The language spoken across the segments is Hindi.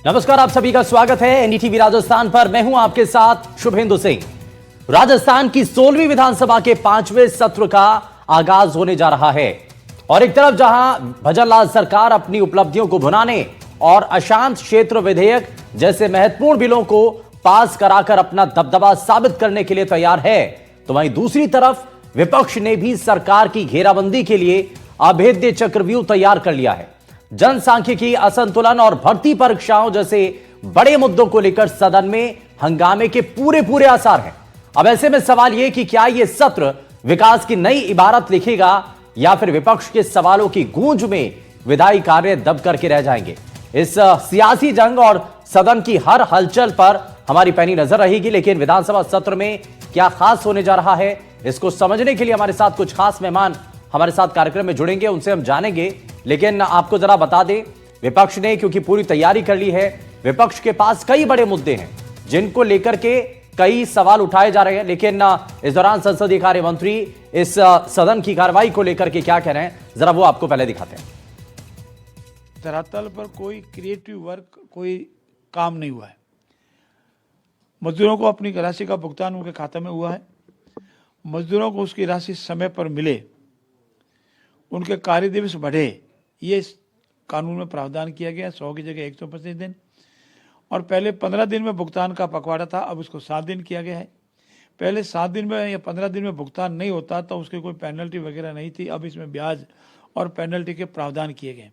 नमस्कार, आप सभी का स्वागत है एनडीटीवी राजस्थान पर। मैं हूं आपके साथ शुभेंदु सिंह। राजस्थान की 16वीं विधानसभा के 5वें सत्र का आगाज होने जा रहा है और एक तरफ जहां भजनलाल सरकार अपनी उपलब्धियों को भुनाने और अशांत क्षेत्र विधेयक जैसे महत्वपूर्ण बिलों को पास कराकर अपना दबदबा साबित करने के लिए तैयार है, तो वहीं दूसरी तरफ विपक्ष ने भी सरकार की घेराबंदी के लिए अभेद्य चक्रव्यूह तैयार कर लिया है। जनसांख्यिकी, असंतुलन और भर्ती परीक्षाओं जैसे बड़े मुद्दों को लेकर सदन में हंगामे के पूरे आसार हैं। अब ऐसे में सवाल यह कि क्या यह सत्र विकास की नई इबारत लिखेगा या फिर विपक्ष के सवालों की गूंज में विधायी कार्य दब करके रह जाएंगे। इस सियासी जंग और सदन की हर हलचल पर हमारी पैनी नजर रहेगी, लेकिन विधानसभा सत्र में क्या खास होने जा रहा है, इसको समझने के लिए हमारे साथ कुछ खास मेहमान हमारे साथ कार्यक्रम में जुड़ेंगे, उनसे हम जानेंगे। लेकिन आपको जरा बता दें, विपक्ष ने क्योंकि पूरी तैयारी कर ली है, विपक्ष के पास कई बड़े मुद्दे हैं जिनको लेकर के कई सवाल उठाए जा रहे हैं। लेकिन इस दौरान संसदीय कार्य मंत्री इस सदन की कार्रवाई को लेकर के क्या कह रहे हैं, जरा वो आपको पहले दिखाते हैं। धरातल पर कोई क्रिएटिव वर्क, कोई काम नहीं हुआ है। मजदूरों को अपनी राशि का भुगतान उनके खाते में हुआ है। मजदूरों को उसकी राशि समय पर मिले, उनके कार्य दिवस बढ़े, ये इस कानून में प्रावधान किया गया। 100 की जगह 125 दिन, और पहले 15 दिन में भुगतान का पखवाड़ा था, अब उसको 7 दिन किया गया है। पहले 7 दिन में या 15 दिन में भुगतान नहीं होता तो उसकी कोई पेनल्टी वगैरह नहीं थी, अब इसमें ब्याज और पेनल्टी के प्रावधान किए गए।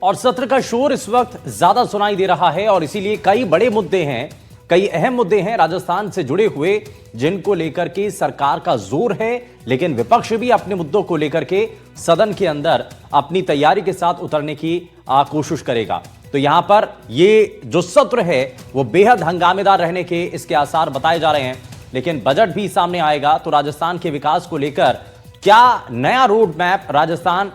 और सत्र का शोर इस वक्त ज्यादा सुनाई दे रहा है और इसीलिए कई बड़े मुद्दे हैं, कई अहम मुद्दे हैं राजस्थान से जुड़े हुए जिनको लेकर के सरकार का जोर है, लेकिन विपक्ष भी अपने मुद्दों को लेकर के सदन के अंदर अपनी तैयारी के साथ उतरने की कोशिश करेगा। तो यहां पर ये जो सत्र है वो बेहद हंगामेदार रहने के इसके आसार बताए जा रहे हैं। लेकिन बजट भी सामने आएगा तो राजस्थान के विकास को लेकर क्या नया रोड मैप राजस्थान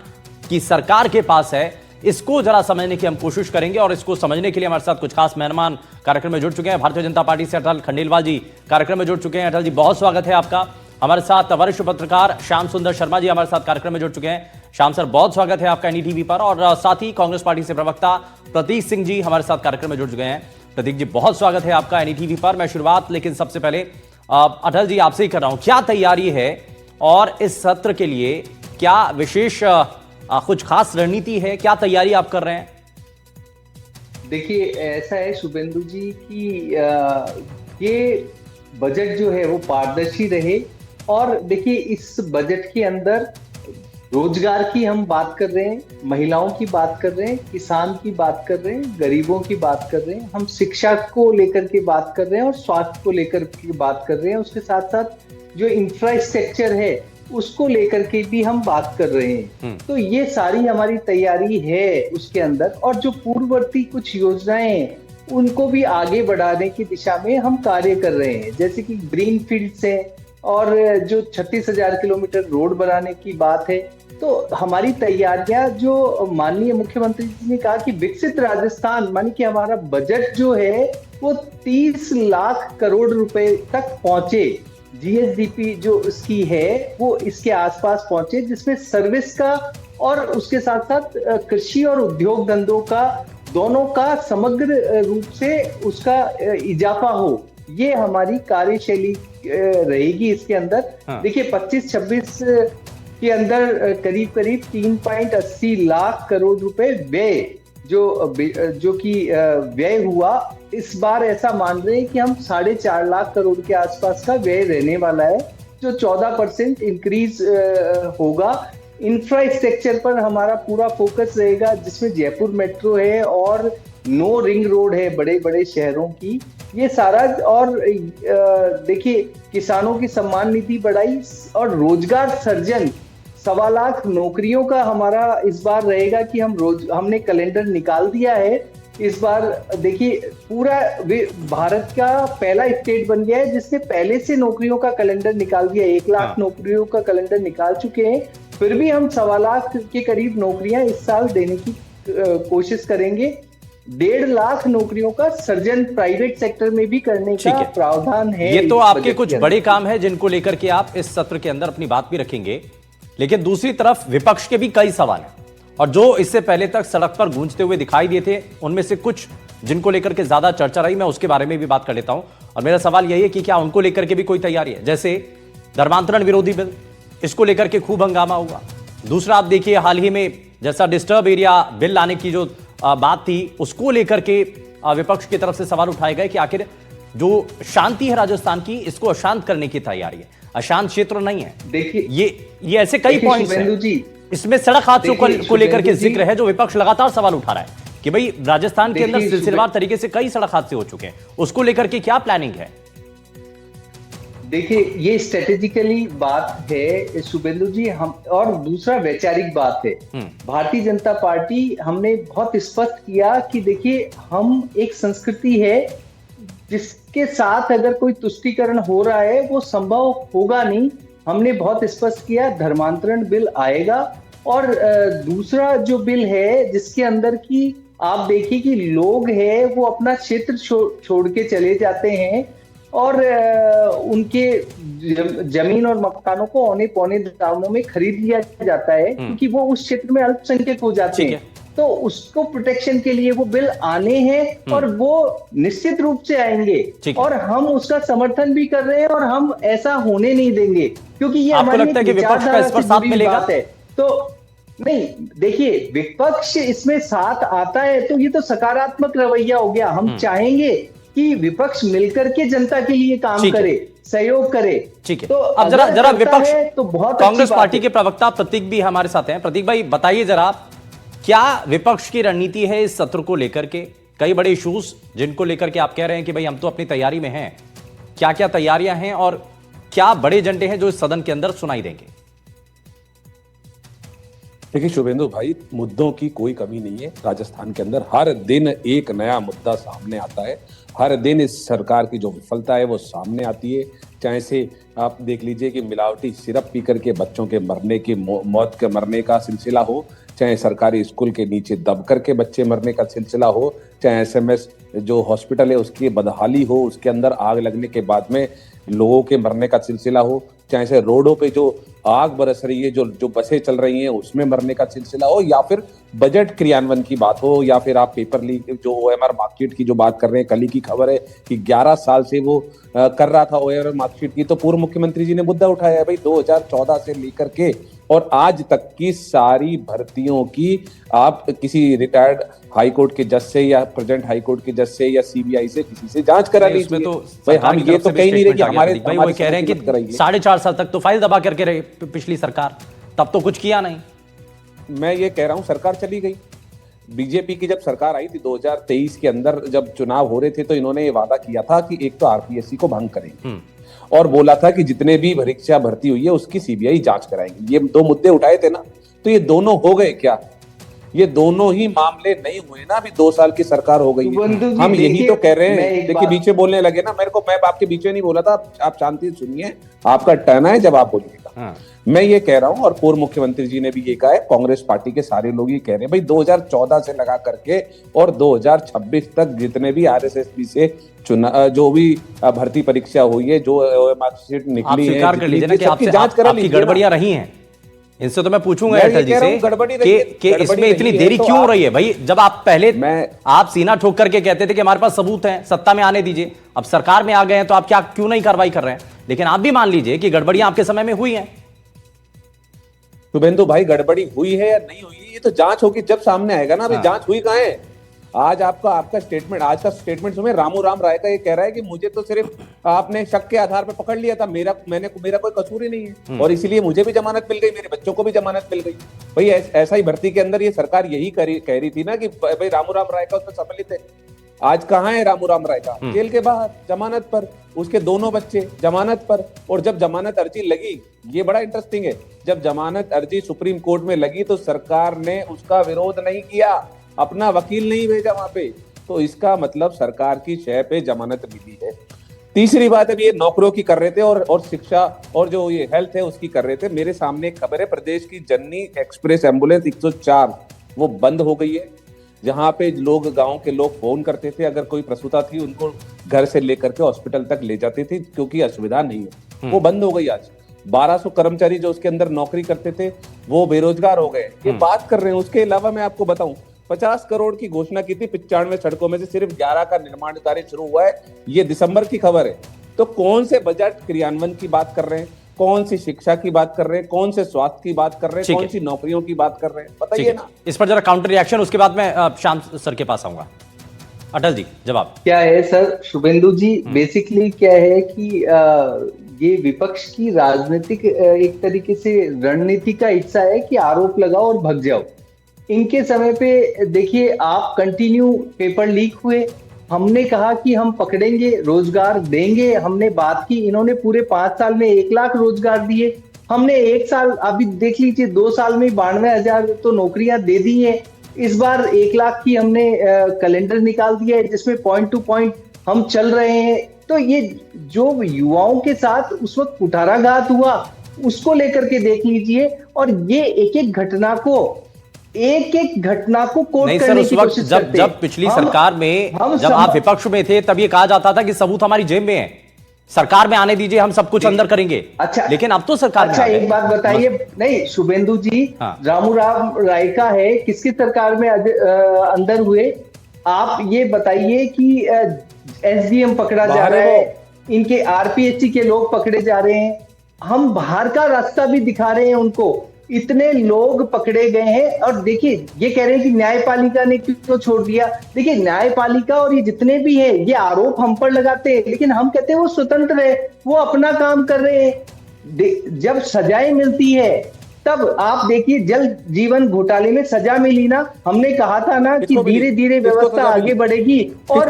की सरकार के पास है, इसको जरा समझने की हम कोशिश करेंगे। और इसको समझने के लिए हमारे साथ कुछ खास मेहमान कार्यक्रम में जुड़ चुके हैं। भारतीय जनता पार्टी से अटल खंडेलवाल जी कार्यक्रम में जुड़ चुके हैं। अटल जी, बहुत स्वागत है आपका। हमारे साथ वरिष्ठ पत्रकार श्याम सुंदर शर्मा जी हमारे साथ कार्यक्रम में जुड़ चुके हैं। श्याम सर, बहुत स्वागत है आपका एनडीटीवी पर। और साथ ही कांग्रेस पार्टी से प्रवक्ता प्रतीक सिंह जी हमारे साथ कार्यक्रम में जुड़ चुके हैं। प्रतीक जी, बहुत स्वागत है आपका एनडीटीवी पर। मैं शुरुआत लेकिन सबसे पहले अटल जी आपसे ही कर रहा हूं, क्या तैयारी है और इस सत्र के लिए क्या विशेष कुछ खास रणनीति है, क्या तैयारी आप कर रहे हैं? देखिए, ऐसा है शुभेंदु जी कि ये बजट जो है वो पारदर्शी रहे। और देखिए, इस बजट के अंदर रोजगार की हम बात कर रहे हैं, महिलाओं की बात कर रहे हैं, किसान की बात कर रहे हैं, गरीबों की बात कर रहे हैं, हम शिक्षा को लेकर के बात कर रहे हैं और स्वास्थ्य को लेकर के बात कर रहे हैं। उसके साथ साथ जो इंफ्रास्ट्रक्चर है उसको लेकर के भी हम बात कर रहे हैं। तो ये सारी हमारी तैयारी है उसके अंदर। और जो पूर्ववर्ती कुछ योजनाएं हैं उनको भी आगे बढ़ाने की दिशा में हम कार्य कर रहे हैं, जैसे कि ग्रीन फील्ड्स है और जो 36,000 किलोमीटर रोड बनाने की बात है। तो हमारी तैयारियां, जो माननीय मुख्यमंत्री जी ने कहा कि विकसित राजस्थान, मानी कि हमारा बजट जो है वो 30 लाख करोड़ रुपए तक पहुंचे, जीएसडीपी जो इसकी है वो इसके आसपास पहुंचे, जिसमें सर्विस का और उसके साथ साथ कृषि और उद्योग धंधों का, दोनों का समग्र रूप से उसका इजाफा हो। ये हमारी कार्यशैली रहेगी इसके अंदर। देखिए, 25-26 के अंदर करीब 3.80 लाख करोड़ रुपए व्यय जो कि व्यय हुआ। इस बार ऐसा मान रहे हैं कि हम 4.5 लाख करोड़ के आसपास का व्यय रहने वाला है, जो 14% इंक्रीज होगा। इंफ्रास्ट्रक्चर पर हमारा पूरा फोकस रहेगा, जिसमें जयपुर मेट्रो है और 9 रिंग रोड है बड़े बड़े शहरों की, ये सारा। और देखिए, किसानों की सम्मान निधि बढ़ाई और रोजगार सृजन, 1.25 लाख नौकरियों का हमारा इस बार रहेगा कि हमने कैलेंडर निकाल दिया है इस बार। देखिए, पूरा भारत का पहला स्टेट बन गया है जिसने पहले से नौकरियों का कैलेंडर निकाल दिया। 1 लाख नौकरियों का कैलेंडर निकाल चुके हैं। फिर भी हम 1.25 लाख के करीब नौकरियां इस साल देने की कोशिश करेंगे। 1.5 लाख नौकरियों का सृजन प्राइवेट सेक्टर में भी करने का प्रावधान है। ये तो आपके कुछ बड़े काम है जिनको लेकर के आप इस सत्र के अंदर अपनी बात भी रखेंगे, लेकिन दूसरी तरफ विपक्ष के भी कई सवाल हैं और जो इससे पहले तक सड़क पर गूंजते हुए दिखाई दिए थे, उनमें से कुछ जिनको लेकर के ज्यादा चर्चा रही, मैं उसके बारे में भी बात कर लेता हूं। और मेरा सवाल यही है कि क्या उनको लेकर के भी कोई तैयारी है? जैसे धर्मांतरण विरोधी बिल, इसको लेकर के खूब हंगामा हुआ। दूसरा, आप देखिए हाल ही में जैसा डिस्टर्ब एरिया बिल लाने की जो बात थी, उसको लेकर के विपक्ष की तरफ से सवाल उठाए गए कि आखिर जो शांति है राजस्थान की, इसको अशांत करने की तैयारी है। अशांत क्षेत्र नहीं है। देखिए, ये ऐसे कई पॉइंट्स हैं। इसमें सड़क हादसों को लेकर के जिक्र है, जो विपक्ष लगातार सवाल उठा रहा है कि भाई राजस्थान के अंदर सिलसिलेवार तरीके से कई सड़क हादसे हो चुके हैं, उसको लेकर के क्या प्लानिंग है? देखिए, ये स्ट्रेटेजिकली बात है शुभेंदु जी। हम और दूसरा वैचारिक बात है। भारतीय जनता पार्टी हमने बहुत स्पष्ट किया कि देखिए, हम एक संस्कृति है जिसके साथ अगर कोई तुष्टीकरण हो रहा है वो संभव होगा नहीं। हमने बहुत स्पष्ट किया धर्मांतरण बिल आएगा। और दूसरा जो बिल है जिसके अंदर की आप देखिए कि लोग हैं वो अपना क्षेत्र छोड़ के चले जाते हैं और उनके जमीन और मकानों को औने पौने दामों में खरीद लिया जाता है क्योंकि वो उस क्षेत्र में अल्पसंख्यक हो जाते हैं। तो उसको प्रोटेक्शन के लिए वो बिल आने हैं और वो निश्चित रूप से आएंगे और हम उसका समर्थन भी कर रहे हैं और हम ऐसा होने नहीं देंगे क्योंकि ये आपको लगता है कि विपक्ष का इस पर साथ मिलेगा? तो नहीं, देखिए, विपक्ष इसमें साथ आता है तो ये तो सकारात्मक रवैया हो गया। हम चाहेंगे कि विपक्ष मिलकर के जनता के लिए काम करे, सहयोग करे। ठीक है, तो अब जरा विपक्ष तो बहुत कांग्रेस पार्टी के प्रवक्ता प्रतीक भी हमारे साथ हैं। प्रतीक भाई, बताइए जरा, क्या विपक्ष की रणनीति है इस सत्र को लेकर के? कई बड़े इश्यूज जिनको लेकर के आप कह रहे हैं कि भाई हम तो अपनी तैयारी में हैं, क्या क्या तैयारियां हैं और क्या बड़े एजेंडे हैं जो इस सदन के अंदर सुनाई देंगे? देखिए शुभेंदु भाई, मुद्दों की कोई कमी नहीं है। राजस्थान के अंदर हर दिन एक नया मुद्दा सामने आता है। हर दिन इस सरकार की जो विफलता है वो सामने आती है। चाहे से आप देख लीजिए कि मिलावटी सिरप पी करके बच्चों के मरने की मौत के मरने का सिलसिला हो, चाहे सरकारी स्कूल के नीचे दब करके बच्चे मरने का सिलसिला हो, चाहे एसएमएस जो हॉस्पिटल है उसकी बदहाली हो, उसके अंदर आग लगने के बाद में लोगों के मरने का सिलसिला हो, चाहे से रोडों पे जो आग बरस रही है, जो बसें चल रही हैं उसमें मरने का सिलसिला हो, या फिर बजट क्रियान्वयन की बात हो, या फिर आप पेपर लीक जो ओएमआर मार्कशीट की जो बात कर रहे हैं, कल ही की खबर है कि 11 साल से वो कर रहा था ओएमआर मार्कशीट की। तो पूर्व मुख्यमंत्री जी ने मुद्दा उठाया है भाई 2014 से लेकर के और आज तक की सारी भर्तियों की आप किसी रिटायर्ड हाई कोर्ट के जज से या प्रेजेंट हाई कोर्ट के जज से या सीबीआई से किसी से जांच करा लीजिए। तो भाई हम ये तो कहीं नहीं रहे कि हमारे वो कह रहे हैं कि 4.5 साल तक तो फाइल दबा करके रहे पिछली सरकार, तब तो कुछ किया नहीं। मैं ये कह रहा हूं सरकार चली गई। बीजेपी की जब सरकार आई थी 2023 के अंदर जब चुनाव हो रहे थे तो इन्होंने ये वादा किया था कि एक तो आरपीएससी को भंग करेंगे और बोला था कि जितने भी परीक्षा भर्ती हुई है उसकी सीबीआई जांच कराएंगे। ये दो मुद्दे उठाए थे ना, तो ये दोनों हो गए क्या? ये दोनों ही मामले नहीं हुए ना। अभी 2 साल की सरकार हो गई है। हम यही तो कह रहे हैं। देखिए बीच में बोलने लगे ना मेरे को, मैं आपके बीच में नहीं बोला था, आप शांति से सुनिए, आपका टर्न है जब आप बोलिएगा। मैं ये कह रहा हूं और पूर्व मुख्यमंत्री जी ने भी ये कहा है, कांग्रेस पार्टी के सारे लोग ये कह रहे हैं भाई 2014 से लगा करके और 2026 तक जितने भी आरएसएस से जो भी भर्ती परीक्षा हुई है, जो मार्कशीट निकली है, स्वीकार कर लीजिए ना कि आपसे जांच करा लीजिए। गड़बड़ियां रही हैं, इनसे तो मैं पूछूंगा अटल जी से कि इसमें इतनी देरी क्यों हो रही है? भाई जब आप पहले आप सीना ठोक करके कहते थे कि हमारे पास सबूत है, सत्ता में आने दीजिए, अब सरकार में आ गए हैं तो आप क्या क्यों नहीं कार्रवाई कर रहे हैं? लेकिन आप भी मान लीजिए कि गड़बड़ियां आपके समय में हुई हैं। शुभेंदु भाई, गड़बड़ी हुई है या नहीं हुई है ये तो जांच होगी जब सामने आएगा ना। अभी जांच हुई कहां है? आज आपका स्टेटमेंट, आज का स्टेटमेंट सुनिए। रामू राम राय का ये कह रहा है कि मुझे तो सिर्फ आपने शक के आधार पर पकड़ लिया था, मेरा कोई कसूर ही नहीं है और इसीलिए मुझे भी जमानत मिल गई, मेरे बच्चों को भी जमानत मिल गई। भाई ऐसा ही भर्ती के अंदर ये सरकार यही कह रही थी ना कि भाई रामू राम राय का उसमें सम्मिलित है। आज कहाँ है रामू राम राय का? जेल के बाहर जमानत पर, उसके दोनों बच्चे जमानत पर। और जब जमानत अर्जी लगी, ये बड़ा इंटरेस्टिंग है, जब जमानत अर्जी सुप्रीम कोर्ट में लगी तो सरकार ने उसका विरोध नहीं किया, अपना वकील नहीं भेजा वहां पे। तो इसका मतलब सरकार की शय पे जमानत मिली है। तीसरी बात है, ये नौकरियों की कर रहे थे और शिक्षा और जो ये हेल्थ है उसकी कर रहे थे। मेरे सामने एक खबर है, प्रदेश की जननी एक्सप्रेस एम्बुलेंस 104 वो बंद हो गई है। जहां पे लोग, गांव के लोग फोन करते थे, अगर कोई प्रसूता थी उनको घर से लेकर के हॉस्पिटल तक ले जाते थे क्योंकि असुविधा नहीं है, वो बंद हो गई आज। 1200 कर्मचारी जो उसके अंदर नौकरी करते थे वो बेरोजगार हो गए, ये बात कर रहे हैं। उसके अलावा मैं आपको बताऊं 50 करोड़ की घोषणा की थी, 95 सड़कों में से सिर्फ 11 का निर्माण कार्य शुरू हुआ है, ये दिसंबर की खबर है। तो कौन से बजट क्रियान्वयन की बात कर रहे हैं, कौन सी शिक्षा की बात कर रहे हैं, कौन से स्वास्थ्य की बात कर रहे हैं, कौन सी नौकरियों की बात कर रहे हैं, बताइए ना। इस पर जरा काउंटर रिएक्शन, उसके बाद मैं श्याम सर के पास आऊंगा। अटल जी जवाब क्या है सर शुभेंदु जी, बेसिकली क्या है कि ये विपक्ष की राजनीतिक एक तरीके से रणनीति का हिस्सा है कि आरोप लगाओ और भग जाओ। इनके समय पे देखिए आप कंटिन्यू पेपर लीक हुए, हमने कहा कि हम पकड़ेंगे, रोजगार देंगे, हमने बात की, इन्होंने पूरे 5 साल में 1 लाख रोजगार दिए। हमने 1 साल, अभी देख लीजिए 2 साल में 92,000 तो नौकरियां दे दी है। इस बार 1 लाख की हमने कैलेंडर निकाल दिया है जिसमें पॉइंट टू पॉइंट हम चल रहे हैं। तो ये जो युवाओं के साथ उस वक्त कुठाराघात हुआ उसको लेकर के देख लीजिए, और ये एक एक घटना को कोट नहीं सर, करने उस की वक्त कोशिश करते जब पिछली सरकार में जब आप विपक्ष में थे तब ये कहा जाता था कि सबूत हमारी जेब में है, सरकार में आने दीजिए, हम सब कुछ अंदर करेंगे। अच्छा, लेकिन अब तो सरकार अच्छा में एक बात बताइए, नहीं शुभेंदु जी, हाँ। रामू राम रायका है, किसकी सरकार में अंदर हुए? आप ये बताइए कि एसडीएम पकड़ा जा रहा है, इनके आरपीएससी के लोग पकड़े जा रहे हैं, हम बाहर का रास्ता भी दिखा रहे हैं उनको, इतने लोग पकड़े गए हैं। और देखिए ये कह रहे हैं कि न्यायपालिका ने क्यों छोड़ दिया। देखिए न्यायपालिका और ये जितने भी है ये आरोप हम पर लगाते हैं, लेकिन हम कहते हैं वो स्वतंत्र है, वो अपना काम कर रहे हैं। जब सजाएं मिलती है तब आप देखिए जल जीवन घोटाले में सजा मिली ना, हमने कहा था ना कि धीरे धीरे व्यवस्था आगे बढ़ेगी और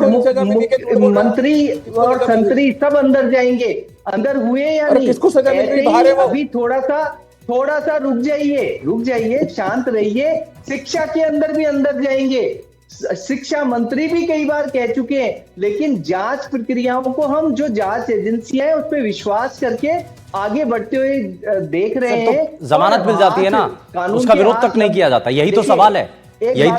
मंत्री और संतरी सब अंदर जाएंगे। अंदर हुए या नहीं? किसको सजा मिल रही है? अभी थोड़ा सा रुक जाइए, शांत रहिए। शिक्षा के अंदर भी अंदर जाएंगे, शिक्षा मंत्री भी कई बार कह चुके हैं, लेकिन जांच प्रक्रियाओं को हम जो जांच एजेंसियां हैं उस पर विश्वास करके आगे बढ़ते हुए देख रहे हैं। तो जमानत मिल जाती है ना, उसका विरोध तक नहीं किया जाता, यही तो सवाल है, यही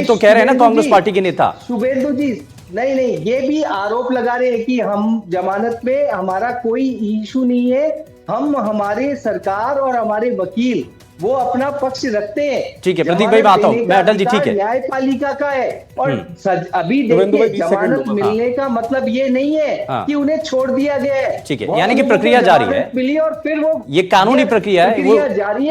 तो कह रहे हैं ना कांग्रेस पार्टी के नेता। शुभेंदु जी नहीं, ये भी आरोप लगा रहे हैं कि हम जमानत पे हमारा कोई इशू नहीं है, हम हमारे सरकार और हमारे वकील वो अपना पक्ष रखते हैं। ठीक है प्रतीक भाई, बात मैं अटल जी, ठीक है, न्यायपालिका का है। और अभी देखिए जमानत मिलने का मतलब ये नहीं है कि उन्हें छोड़ दिया गया है, ठीक है, यानी कि प्रक्रिया जारी है, मिली और फिर वो ये कानूनी प्रक्रिया है, वो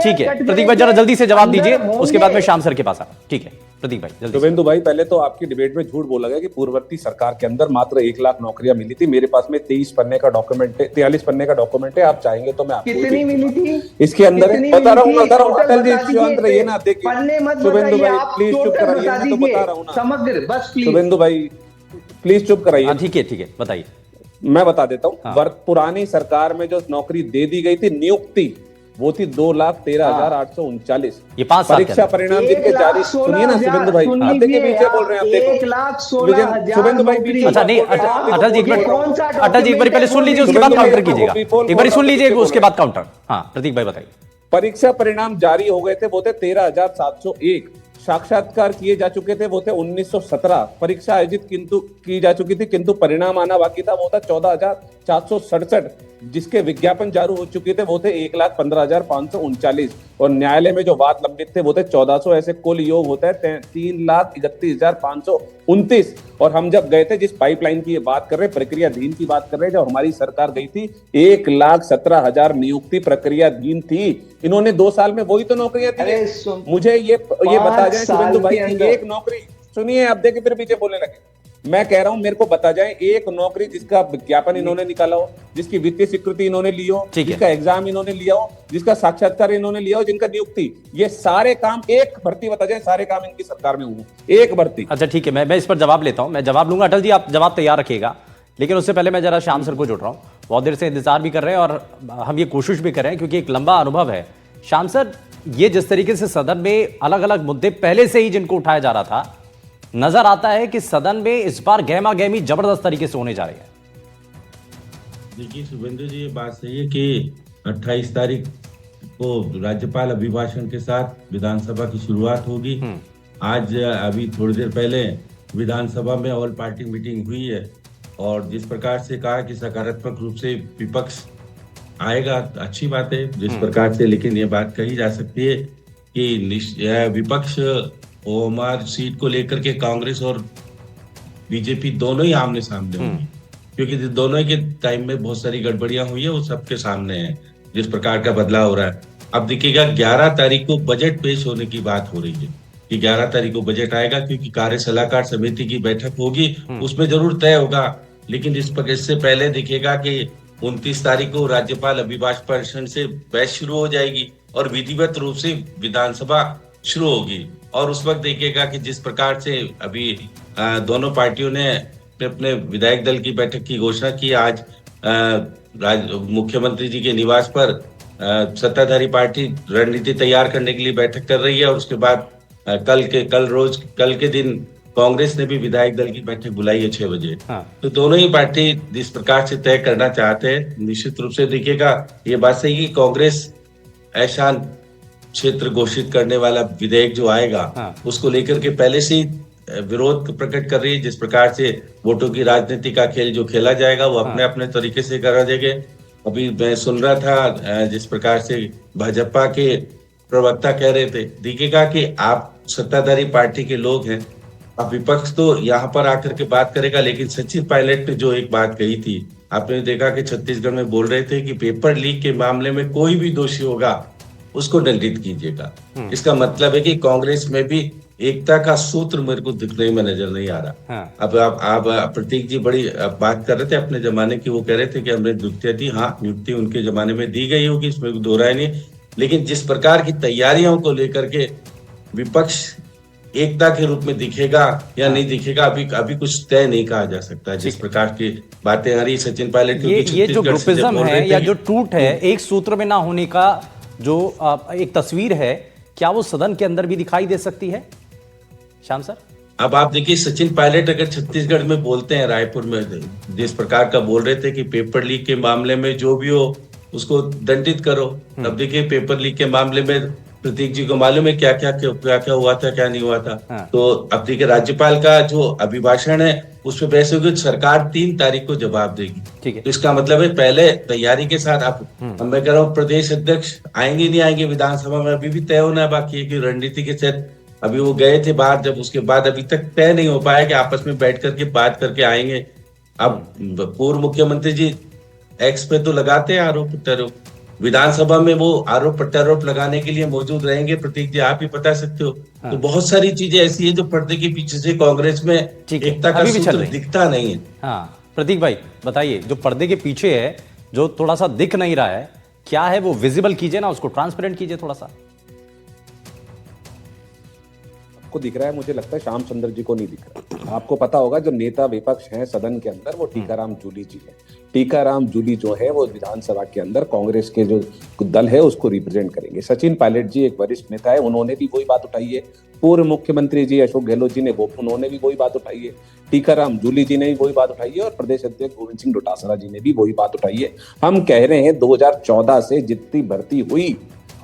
ठीक है। प्रतीक भाई जरा जल्दी से जवाब दीजिए, उसके बाद मैं श्याम सर के पास आ। ठीक है प्रतीक भाई जल्दी। शुभेंदु भाई, पहले तो आपकी डिबेट में झूठ बोला गया कि पूर्ववर्ती सरकार के अंदर मात्र 1 लाख नौकरियां मिली थी। मेरे पास में 23 पन्ने का डॉक्यूमेंट है, 43 पन्ने का डॉक्यूमेंट है, आप चाहेंगे तो मैं आपको कितनी मिली थी इसके अंदर बता रहा हूँ। अटल जी शांत रहिए ना, देखिए शुभेंदु भाई प्लीज चुप कराइए, मैं तो बता रहा हूँ ना समग्र, बस प्लीज शुभेंदु भाई प्लीज चुप कराइए। ठीक है बताइए। मैं बता देता हूँ, पुरानी सरकार में जो नौकरी दे दी गई थी नियुक्ति, वो थी 2,13,839। ये 5 साल परीक्षा परिणाम जिनके जारी, सुनिए ना शुभेंदु भाई, आप देखिए पीछे बोल रहे हैं, आप देखो 1,16,000 शुभेंदु भाई। अच्छा नहीं अटल जी एक बार पहले सुन लीजिए, उसके बाद काउंटर कीजिएगा, एक बार सुन लीजिए उसके बाद काउंटर। हाँ प्रतीक भाई बताइए। परीक्षा परिणाम जारी हो गए थे, वो थे 13,701। साक्षात्कार किए जा चुके थे, वो थे 1917। परीक्षा आयोजित की जा चुकी थी, किंतु परिणाम आना बाकी था, वो था 14,467। जिसके विज्ञापन जारी हो चुके थे वो थे 1,15,539। और न्यायालय में जो वाद लंबित थे वो थे 1,400। ऐसे कुल योग होता है 3,31,529। और हम जब गए थे, जिस पाइपलाइन की ये बात कर रहे हैं, प्रक्रियाधीन की बात कर रहे हैं, जब हमारी सरकार गई थी 1,17,000 नियुक्ति प्रक्रियाधीन थी। इन्होंने 2 साल में वही तो नौकरियां थी। मुझे ये बता जाए शुभेंदु भाई, एक नौकरी, सुनिए आप देखिए फिर पीछे बोलने लगे। मैं कह रहा हूं मेरे को बता जाए एक नौकरी जिसका विज्ञापन इन्होंने निकाला हो, जिसकी वित्तीय स्वीकृति इन्होंने ली हो, जिसका एग्जाम इन्होंने लिया हो, जिसका साक्षात्कार इन्होंने लिया हो, जिनका नियुक्ति, ये सारे काम, एक भर्ती बता जाए, सारे काम इनकी सरकार में हुए, एक भर्ती। अच्छा ठीक है, मैं इस पर जवाब लेता हूं, मैं जवाब लूंगा। अटल जी आप जवाब तैयार रखिएगा, लेकिन उससे पहले मैं जरा श्याम सर को जोड़ रहा हूं। बहुत देर से इंतजार भी कर रहे हैं और हम ये कोशिश भी कर रहे हैं क्योंकि एक लंबा अनुभव है। श्याम सर, ये जिस तरीके से सदन में अलग अलग मुद्दे पहले से ही जिनको उठाया जा रहा था, नजर आता है कि सदन में इस बार गहमा गहमी जबरदस्त तरीके से होने जा रही है। देखिए शुभेंदु जी, ये बात सही है कि 28 तारीख को राज्यपाल अभिभाषण के साथ विधानसभा की शुरुआत होगी। आज अभी थोड़ी देर पहले विधानसभा में ऑल पार्टी मीटिंग हुई है और जिस प्रकार से कहा कि सकारात्मक रूप से विपक्ष आएगा अच्छी बात है जिस प्रकार से, लेकिन ये बात कही जा सकती है कि यह विपक्ष ओमार सीट को लेकर के कांग्रेस और बीजेपी दोनों ही आमने सामने होंगे, क्योंकि दोनों के टाइम में बहुत सारी गड़बड़ियां हुई है, वो सबके सामने है जिस प्रकार का बदलाव हो रहा है। अब देखिएगा 11 तारीख को बजट पेश होने की बात हो रही है कि 11 तारीख को बजट आएगा, क्योंकि कार्य सलाहकार समिति की बैठक होगी, उसमें जरूर तय होगा। लेकिन इससे पहले देखिएगा कि 29 तारीख को राज्यपाल अभिभाषण से बहस शुरू हो जाएगी और विधिवत रूप से विधानसभा शुरू होगी। और उस वक्त देखिएगा कि जिस प्रकार से अभी दोनों पार्टियों ने अपने विधायक दल की बैठक की घोषणा की, आज मुख्यमंत्री जी के निवास पर सत्ताधारी पार्टी रणनीति तैयार करने के लिए बैठक कर रही है, और उसके बाद कल के दिन कांग्रेस ने भी विधायक दल की बैठक बुलाई है 6 बजे। तो दोनों ही पार्टी जिस प्रकार से तय करना चाहते हैं, निश्चित रूप से देखिएगा ये बात सही है कि कांग्रेस ऐशान क्षेत्र घोषित करने वाला विधेयक जो आएगा उसको लेकर के पहले से ही विरोध प्रकट कर रही है। जिस प्रकार से वोटों की राजनीति का खेल जो खेला जाएगा वो अपने अपने तरीके से करा जाएगा। अभी मैं सुन रहा था जिस प्रकार से भाजपा के प्रवक्ता कह रहे थे, देखिएगा कि आप सत्ताधारी पार्टी के लोग हैं, अब विपक्ष तो यहाँ पर आकर के बात करेगा, लेकिन सचिन पायलट ने जो एक बात कही थी, आपने देखा कि छत्तीसगढ़ में बोल रहे थे कि पेपर लीक के मामले में कोई भी दोषी होगा उसको दंडित कीजिएगा। इसका मतलब है कि कांग्रेस में भी एकता का सूत्र मेरे को दिखने में नजर नहीं आ रहा। अब आप प्रतीक जी बड़ी बात कर रहे थे अपने जमाने की, वो कह रहे थे कि हमने नियुक्तियां दी। हाँ, नियुक्ति उनके जमाने में दी गई होगी, इसमें दो राय नहीं, लेकिन जिस प्रकार की तैयारियों को लेकर के विपक्ष एकता के रूप में दिखेगा या नहीं दिखेगा, अभी कुछ तय नहीं कहा जा सकता। जिस प्रकार की बातें आ रही सचिन पायलट, ये जो ग्रुपिज्म है या जो टूट है, एक सूत्र में ना होने का जो एक तस्वीर है, क्या वो सदन के अंदर भी दिखाई दे सकती है श्याम सर? अब आप देखिए, सचिन पायलट अगर छत्तीसगढ़ में बोलते हैं, रायपुर में जिस प्रकार का बोल रहे थे कि पेपर लीक के मामले में जो भी हो उसको दंडित करो, अब देखिए पेपर लीक के मामले में प्रतीक जी को मालूम है क्या क्या हुआ था, क्या नहीं हुआ था। तो अब देखिए राज्यपाल का जो अभिभाषण है उस पर बहस होगी, सरकार 3 तारीख को जवाब देगी। तो इसका मतलब है पहले तैयारी के साथ आप, मैं कह रहा हूँ प्रदेश अध्यक्ष आएंगे नहीं आएंगे विधानसभा में अभी भी तय होना बाकी है कि रणनीति के साथ अभी वो गए थे बाहर, जब उसके बाद अभी तक तय नहीं हो पाया कि आपस में बैठ करके बात करके आएंगे। अब पूर्व मुख्यमंत्री जी एक्स पे तो लगाते हैं आरोप प्रत्यारोप, विधानसभा में वो आरोप प्रत्यारोप लगाने के लिए मौजूद रहेंगे। प्रतीक जी आप ही बता सकते हो। तो बहुत सारी चीजें ऐसी है जो पर्दे के पीछे से कांग्रेस में एकता का सूत्र दिखता नहीं है। हाँ प्रतीक भाई बताइए, जो पर्दे के पीछे है, जो थोड़ा सा दिख नहीं रहा है, क्या है वो? विजिबल कीजिए ना, उसको ट्रांसपेरेंट कीजिए थोड़ा सा। को दिख रहा है, मुझे लगता है श्याम सुंदर जी को नहीं दिख रहा। आपको पता होगा जो नेता विपक्ष हैं सदन के अंदर वो टीकाराम जूली जी है। टीकाराम जूली जो है वो विधानसभा के अंदर कांग्रेस के जो दल है उसको रिप्रेजेंट करेंगे। सचिन पायलट जी एक वरिष्ठ नेता है, उन्होंने भी वही बात उठाई है। पूर्व मुख्यमंत्री जी अशोक गहलोत जी ने उन्होंने भी वही बात उठाई है। टीकाराम जूली जी ने भी वही बात उठाई है और प्रदेश अध्यक्ष गोविंद सिंह डोटासरा जी ने भी वही बात उठाई है। हम कह रहे हैं 2014 से जितनी भर्ती हुई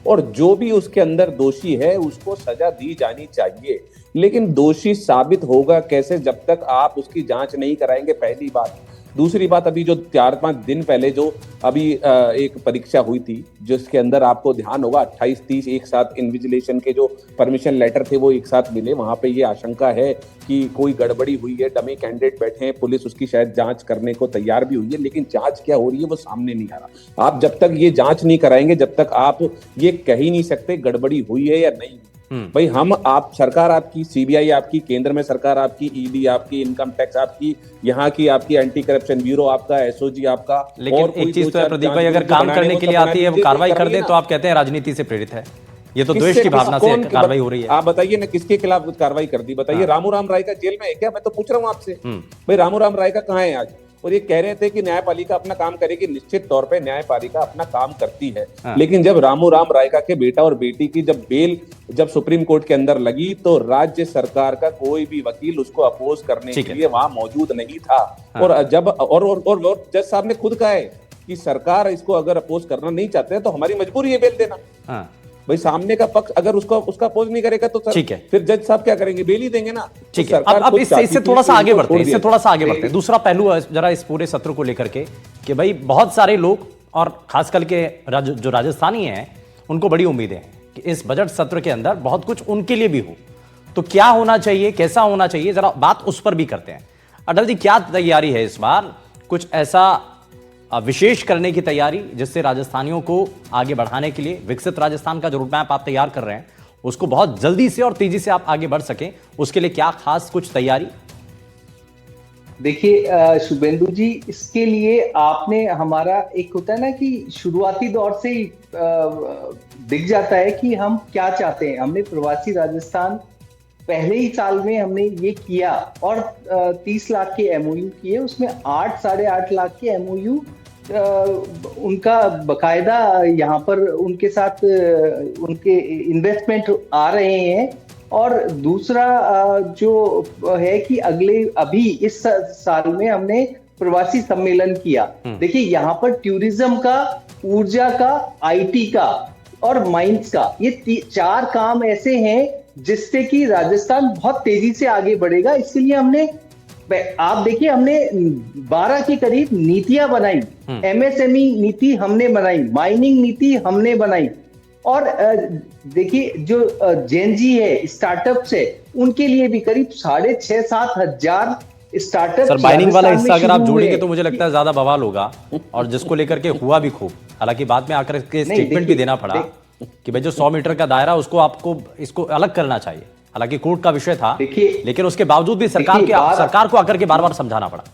और जो भी उसके अंदर दोषी है उसको सजा दी जानी चाहिए, लेकिन दोषी साबित होगा कैसे जब तक आप उसकी जांच नहीं कराएंगे, पहली बात। दूसरी बात, अभी जो 4-5 दिन पहले जो अभी एक परीक्षा हुई थी जिसके अंदर आपको ध्यान होगा 28-30 एक साथ इन्विजिलेशन के जो परमिशन लेटर थे वो एक साथ मिले। वहां पे ये आशंका है कि कोई गड़बड़ी हुई है, डमी कैंडिडेट बैठे हैं, पुलिस उसकी शायद जांच करने को तैयार भी हुई है, लेकिन जांच क्या हो रही है वो सामने नहीं आ रहा। आप जब तक ये जांच नहीं कराएंगे, जब तक आप ये कह ही नहीं सकते गड़बड़ी हुई है या नहीं। भाई आप सरकार आपकी, सीबीआई आपकी, केंद्र में सरकार आपकी, ईडी आपकी, इनकम टैक्स आपकी, यहाँ की आपकी एंटी करप्शन ब्यूरो आपका, एसओजी आपका। लेकिन और एक चीज तो है प्रदीप भाई, अगर काम करने के लिए आती है, वो कार्रवाई कर दे, तो आप कहते हैं राजनीति से प्रेरित है। ये तो द्वेष की भावना से कार्रवाई हो रही है। आप बताइए ना किसके खिलाफ कार्रवाई कर दी? बताइए। रामूराम राय का जेल में है क्या? मैं तो पूछ रहा हूँ आपसे। भाई रामूराम राय का कहाँ है आज? और ये कह रहे थे कि न्यायपालिका अपना काम करेगी। निश्चित तौर पे न्यायपालिका अपना काम करती है, लेकिन जब रामूराम रायका के बेटा और बेटी की जब बेल सुप्रीम कोर्ट के अंदर लगी तो राज्य सरकार का कोई भी वकील उसको अपोज करने के लिए वहां मौजूद नहीं था। और जब और जज साहब ने खुद कहा है कि सरकार इसको अगर अपोज करना नहीं चाहते हैं तो हमारी मजबूरी है बेल देना। भाई सामने का पक्ष अगर उसका अपोज नहीं करेगा तो ठीक है, फिर जज साहब क्या करेंगे? बेल ही देंगे ना। ठीक है, अब इससे थोड़ा सा आगे बढ़ते हैं, दूसरा पहलू जरा इस पूरे सत्र को लेकर के कि भाई बहुत सारे लोग और खास करके जो राजस्थानी हैं उनको बड़ी उम्मीदें हैं कि इस बजट सत्र के अंदर बहुत कुछ उनके लिए भी हो। तो क्या होना चाहिए, कैसा होना चाहिए, जरा बात उस पर भी करते हैं। अटल जी, क्या तैयारी है इस बार? कुछ ऐसा विशेष करने की तैयारी जिससे राजस्थानियों को आगे बढ़ाने के लिए विकसित राजस्थान का जो रोड मैप आप तैयार कर रहे हैं उसको बहुत जल्दी से और तेजी से आप आगे बढ़ सकें, उसके लिए क्या खास कुछ तैयारी? देखिए शुभेंदु जी, इसके लिए आपने हमारा एक होता है ना कि शुरुआती दौर से ही दिख जाता है कि हम क्या चाहते हैं। हमने प्रवासी राजस्थान पहले ही साल में हमने ये किया और 30 लाख के एमओयू किए, उसमें 8-8.5 लाख के एमओयू उनका बकायदा यहाँ पर उनके साथ उनके इन्वेस्टमेंट आ रहे हैं। और दूसरा जो है कि अभी इस साल में हमने प्रवासी सम्मेलन किया। देखिए यहाँ पर टूरिज्म का, ऊर्जा का, आईटी का और माइंस का, ये 4 काम ऐसे हैं जिससे कि राजस्थान बहुत तेजी से आगे बढ़ेगा। इसके लिए हमने, आप देखिए, हमने 12 के करीब नीतियां बनाई। एमएसएमई नीति हमने बनाई, माइनिंग नीति हमने बनाई, और देखिए जो जेनजी है, स्टार्टअप्स है, उनके लिए भी करीब 6,500-7 हजार स्टार्टअप। सर, माइनिंग वाला हिस्सा अगर आप जोड़ेंगे तो मुझे लगता है ज्यादा बवाल होगा, और जिसको लेकर के हुआ भी खूब। हालांकि बाद में आकर के स्टेटमेंट भी देना पड़ा कि भाई जो 100 मीटर का दायरा उसको आपको इसको अलग करना चाहिए। हालांकि कोर्ट का विषय था, लेकिन उसके बावजूद भी सरकार को आकर के बार बार समझाना पड़ा।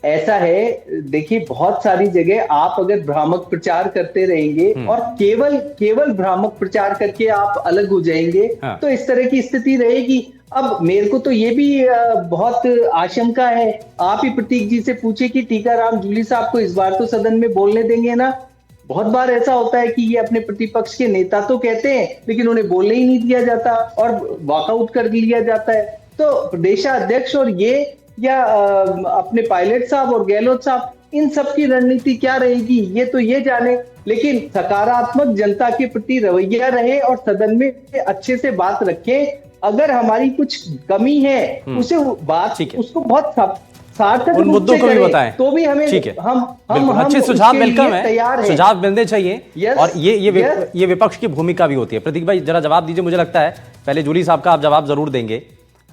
ऐसा है, देखिए बहुत सारी जगह आप अगर भ्रामक प्रचार करते रहेंगे और केवल भ्रामक प्रचार करके आप अलग हो जाएंगे, तो इस तरह की स्थिति रहेगी। अब मेरे को तो ये भी बहुत आशंका है, आप ही प्रतीक जी से पूछे कि टीकाराम जूली साहब को इस बार तो सदन में बोलने देंगे ना। बहुत बार ऐसा होता है कि ये अपने प्रतिपक्ष के नेता तो कहते हैं लेकिन उन्हें बोलने ही नहीं दिया जाता और वॉकआउट कर लिया जाता है। तो प्रदेशाध्यक्ष और ये या अपने पायलट साहब और गहलोत साहब, इन सब की रणनीति क्या रहेगी ये तो ये जाने, लेकिन सकारात्मक जनता के प्रति रवैया रहे और सदन में अच्छे से बात रखें। अगर हमारी कुछ कमी है उसे उसको बहुत सार्थक उन मुद्दों को भी बताएं, तो भी हमें ठीक है। हम अच्छे सुझाव वेलकम है, तैयार है, सुझाव मिलने चाहिए। और ये विपक्ष की भूमिका भी होती है। प्रतीक भाई जरा जवाब दीजिए, मुझे लगता है पहले जूली साहब का आप जवाब जरूर देंगे,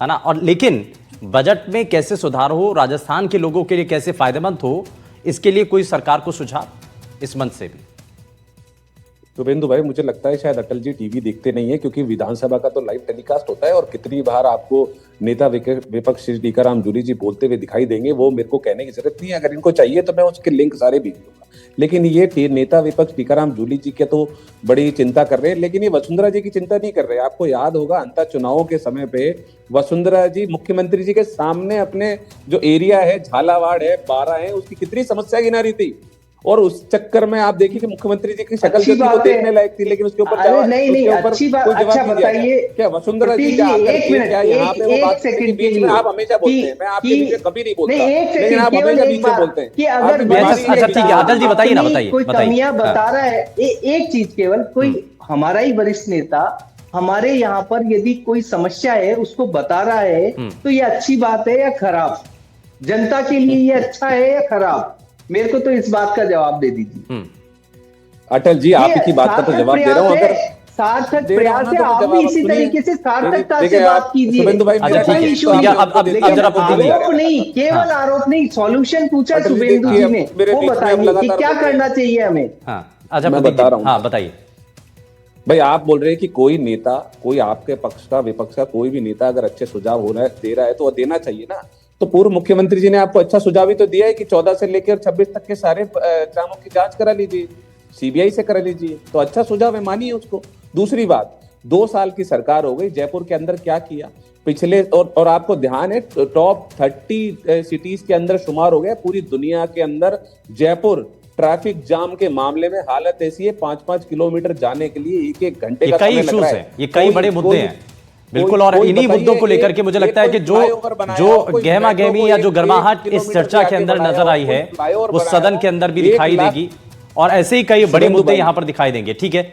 है ना। और लेकिन बजट में कैसे सुधार हो, राजस्थान के लोगों के लिए कैसे फायदेमंद हो, इसके लिए कोई सरकार को सुझाव इस मंच से भी? शुभेंदु भाई, मुझे लगता है शायद अटल जी टीवी देखते नहीं है, क्योंकि विधानसभा का तो लाइव टेलीकास्ट होता है और कितनी बार आपको नेता विपक्ष श्री टीकाराम जूली जी बोलते हुए दिखाई देंगे, वो मेरे को कहने की जरूरत नहीं है। अगर इनको चाहिए तो मैं उसके लिंक सारे भेज दूंगा। लेकिन ये नेता विपक्ष टीकाराम जूली जी के तो बड़ी चिंता कर रहे हैं, लेकिन ये वसुंधरा जी की चिंता नहीं कर रहे। आपको याद होगा अंतर चुनावों के समय पे वसुंधरा जी मुख्यमंत्री जी के सामने अपने जो एरिया है, झालावाड़ है, बारा है, उसकी कितनी समस्या गिना रही थी। और उस चक्कर में आप देखिए कि मुख्यमंत्री जी की शक्ल जो थी वो देखने लायक थी, लेकिन उसके ऊपर नहीं, अच्छी बात। अच्छा बताइए, क्या वसुंधरा जी क्या यहाँ पे वो बात के बीच में आप हमेशा बोलते हैं, मैं आपके बीच में कभी नहीं बोलता, लेकिन आप हमेशा बीच में बोलते हैं कि अगर अच्छा ठीक है, अटल जी बताइए ना, बताइए कोई कमियां बता रहा है। एक चीज केवल, कोई हमारा ही वरिष्ठ नेता हमारे यहाँ पर यदि कोई समस्या है उसको बता रहा है, तो ये अच्छी बात है या खराब? जनता के लिए ये अच्छा है या खराब? मेरे को तो इस बात का जवाब दे दीजिए। अटल जी, आप की बात का तो जवाब दे रहा हूं। अगर सार्थक प्रयास है, आप भी इसी तरीके से सार्थकता से बात कीजिए। आरोप नहीं, केवल आरोप नहीं, सॉल्यूशन पूछा शुभेंदु जी ने, वो बताइए कि क्या करना चाहिए हमें। अच्छा, मैं बता रहा हूँ। हाँ बताइए भाई। आप बोल रहे हैं कि कोई नेता, कोई आपके पक्ष का विपक्ष का कोई भी नेता अगर अच्छे सुझाव हो रहा है, दे रहा है, तो वो देना चाहिए ना। तो पूर्व मुख्यमंत्री जी ने आपको अच्छा सुझाव ही तो दिया है कि 14 से लेकर 26 तक के सारे कामों की जांच करा लीजिए, सीबीआई से करा लीजिए। तो अच्छा सुझाव है, मानिए उसको। दूसरी बात, 2 साल की सरकार हो गई, जयपुर के अंदर क्या किया पिछले, और आपको ध्यान है टॉप 30 सिटीज के अंदर शुमार हो गया पूरी दुनिया के अंदर जयपुर। ट्रैफिक जाम के मामले में हालत ऐसी है, 5-5 किलोमीटर जाने के लिए 1-1 घंटे का समय लग रहा है। ये कई बड़े मुद्दे हैं, बिल्कुल। और इन्हीं मुद्दों को लेकर के मुझे लगता है कि जो गहमा गहमी या जो गर्माहट इस चर्चा के अंदर नजर आई है वो सदन के अंदर भी दिखाई देगी, और ऐसे ही कई बड़े मुद्दे यहां पर दिखाई देंगे। ठीक है,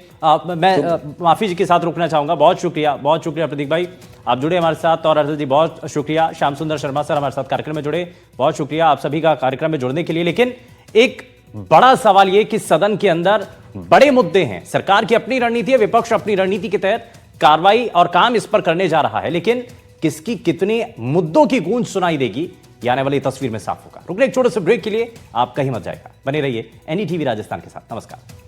मैं माफी जी के साथ रुकना चाहूंगा। बहुत शुक्रिया प्रतीक भाई, आप जुड़े हमारे साथ। और अटल जी बहुत शुक्रिया, श्याम सुंदर शर्मा सर हमारे साथ कार्यक्रम में जुड़े, बहुत शुक्रिया आप सभी का कार्यक्रम में जुड़ने के लिए। लेकिन एक बड़ा सवाल यह कि सदन के अंदर बड़े मुद्दे हैं, सरकार की अपनी रणनीति है, विपक्ष अपनी रणनीति के तहत कार्रवाई और काम इस पर करने जा रहा है, लेकिन किसकी कितने मुद्दों की गूंज सुनाई देगी ये आने वाली तस्वीर में साफ होगा। रुकने एक छोटे से ब्रेक के लिए आप कहीं मत जाएगा, बने रहिए एनडीटीवी राजस्थान के साथ। नमस्कार।